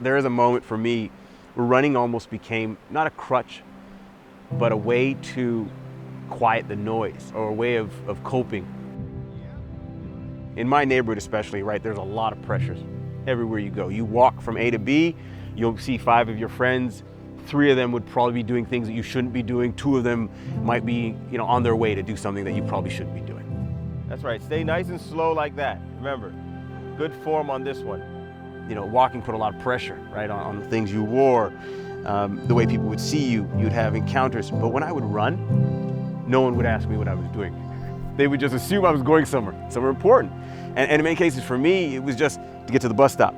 There is a moment for me where running almost became not a crutch, but a way to quiet the noise, or a way of coping. In my neighborhood especially, right, there's a lot of pressures everywhere you go. You walk from A to B, you'll see 5 of your friends. 3 of them would probably be doing things that you shouldn't be doing. 2 of them might be, on their way to do something that you probably shouldn't be doing. That's right, stay nice and slow like that. Remember, good form on this one. Walking put a lot of pressure, right, on the things you wore, the way people would see you. You'd have encounters. But when I would run, no one would ask me what I was doing. They would just assume I was going somewhere important. And in many cases for me, it was just to get to the bus stop.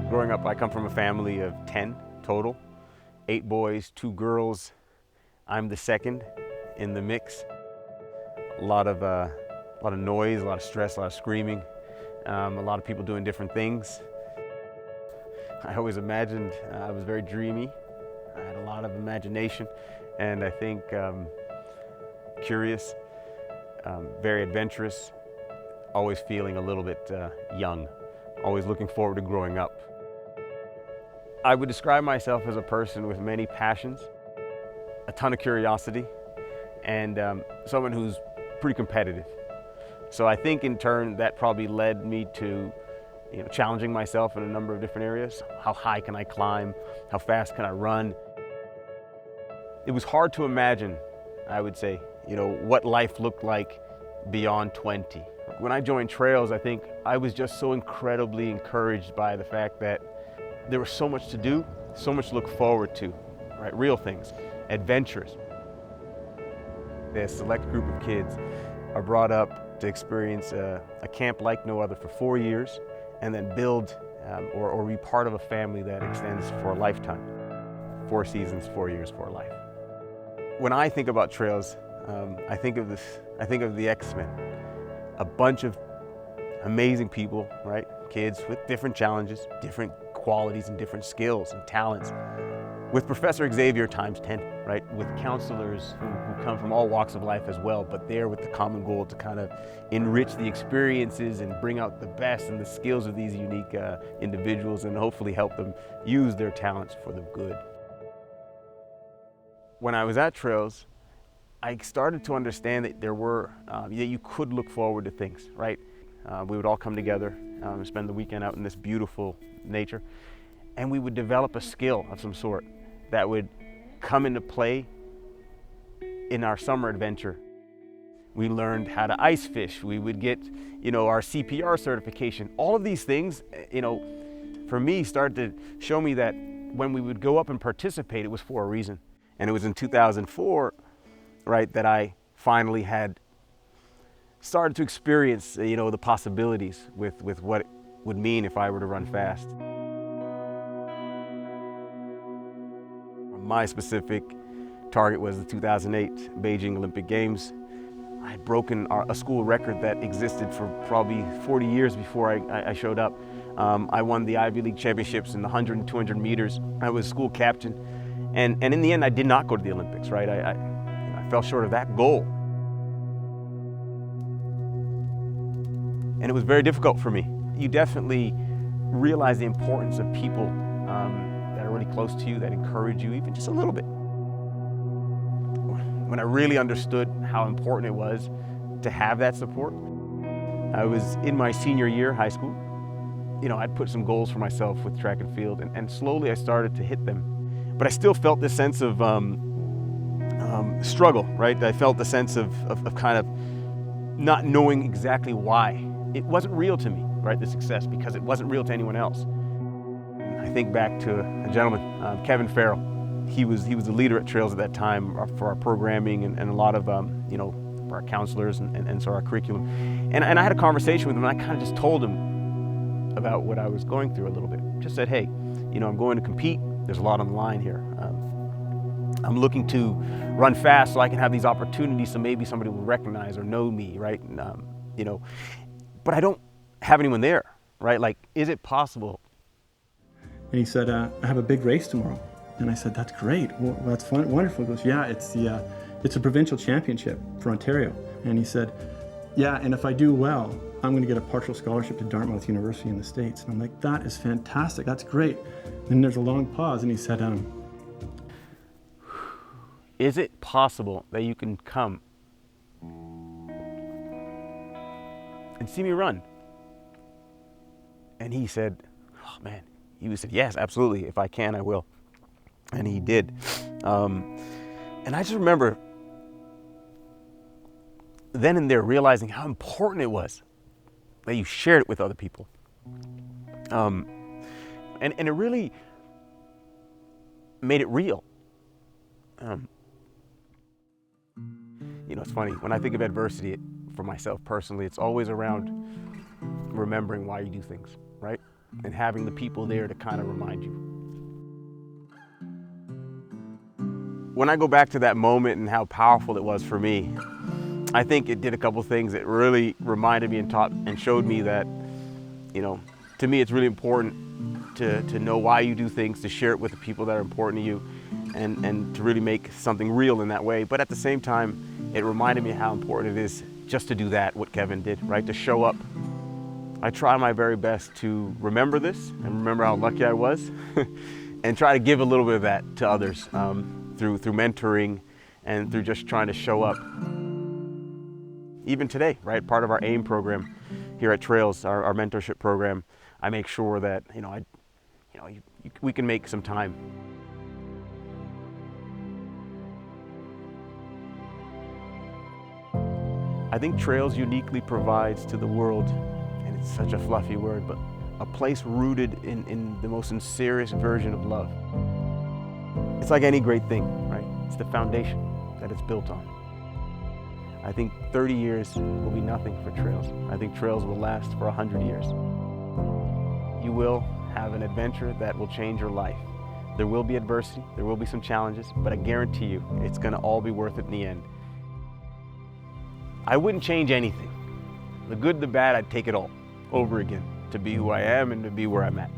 Growing up, I come from a family of 10 total, 8 boys, 2 girls. I'm the second in the mix. A lot of noise, a lot of stress, a lot of screaming, a lot of people doing different things. I always imagined I was very dreamy. I had a lot of imagination, and I think curious, very adventurous, always feeling a little bit young, always looking forward to growing up. I would describe myself as a person with many passions, a ton of curiosity, and someone who's pretty competitive. So I think in turn that probably led me to challenging myself in a number of different areas. How high can I climb? How fast can I run? It was hard to imagine, I would say, what life looked like beyond 20. When I joined trails, I think I was just so incredibly encouraged by the fact that there was so much to do, so much to look forward to, right? Real things, adventures. A select group of kids are brought up to experience a camp like no other for 4 years, and then build or be part of a family that extends for a lifetime. 4 seasons, 4 years, 4 life. When I think about trails, I think of the X-Men, a bunch of amazing people, right? Kids with different challenges, different qualities and different skills and talents. With Professor Xavier times 10, right? With counselors who come from all walks of life as well, but there with the common goal to kind of enrich the experiences and bring out the best and the skills of these unique individuals, and hopefully help them use their talents for the good. When I was at Trails, I started to understand that that you could look forward to things, right? We would all come together, spend the weekend out in this beautiful nature, and we would develop a skill of some sort that would come into play in our summer adventure. We learned how to ice fish. We would get, our CPR certification. All of these things, for me, started to show me that when we would go up and participate, it was for a reason. And it was in 2004, right, that I finally had started to experience, the possibilities with what it would mean if I were to run fast. My specific target was the 2008 Beijing Olympic Games. I had broken a school record that existed for probably 40 years before I showed up. I won the Ivy League championships in the 100 and 200 meters. I was school captain. And in the end, I did not go to the Olympics, right? I fell short of that goal. And it was very difficult for me. You definitely realize the importance of people that are really close to you, that encourage you, even just a little bit. When I really understood how important it was to have that support, I was in my senior year, high school. I'd put some goals for myself with track and field, and slowly I started to hit them. But I still felt this sense of struggle, right? I felt the sense of kind of not knowing exactly why. It wasn't real to me, right, the success, because it wasn't real to anyone else. I think back to a gentleman, Kevin Farrell. He was the leader at Trails at that time for our programming and a lot of, for our counselors and so our curriculum. And I had a conversation with him, and I kind of just told him about what I was going through a little bit. Just said, hey, I'm going to compete. There's a lot on the line here. I'm looking to run fast so I can have these opportunities so maybe somebody will recognize or know me, right? But I don't have anyone there, right? Like, is it possible? And he said, I have a big race tomorrow. And I said, that's great. Well, that's fun, wonderful. He goes, yeah, it's a provincial championship for Ontario. And he said, yeah, and if I do well, I'm going to get a partial scholarship to Dartmouth University in the States. And I'm like, that is fantastic. That's great. Then there's a long pause, and he said, is it possible that you can come and see me run? And he said, oh man, he said, yes, absolutely. If I can, I will. And he did. And I just remember then and there realizing how important it was that you shared it with other people. And it really made it real. You know, it's funny, when I think of adversity for myself personally, it's always around remembering why you do things, right? And having the people there to kind of remind you. When I go back to that moment and how powerful it was for me, I think it did a couple things that really reminded me and taught and showed me that, you know, to me it's really important to know why you do things, to share it with the people that are important to you, and to really make something real in that way. But at the same time, it reminded me how important it is just to do that, what Kevin did, right? To show up. I try my very best to remember this and remember how lucky I was and try to give a little bit of that to others through mentoring and through just trying to show up. Even today, right? Part of our AIM program here at Trails, our mentorship program, I make sure that, we can make some time. I think Trails uniquely provides to the world, and it's such a fluffy word, but a place rooted in the most sincerest version of love. It's like any great thing, right? It's the foundation that it's built on. I think 30 years will be nothing for Trails. I think Trails will last for 100 years. You will have an adventure that will change your life. There will be adversity, there will be some challenges, but I guarantee you, it's gonna all be worth it in the end. I wouldn't change anything. The good, the bad, I'd take it all over again to be who I am and to be where I'm at.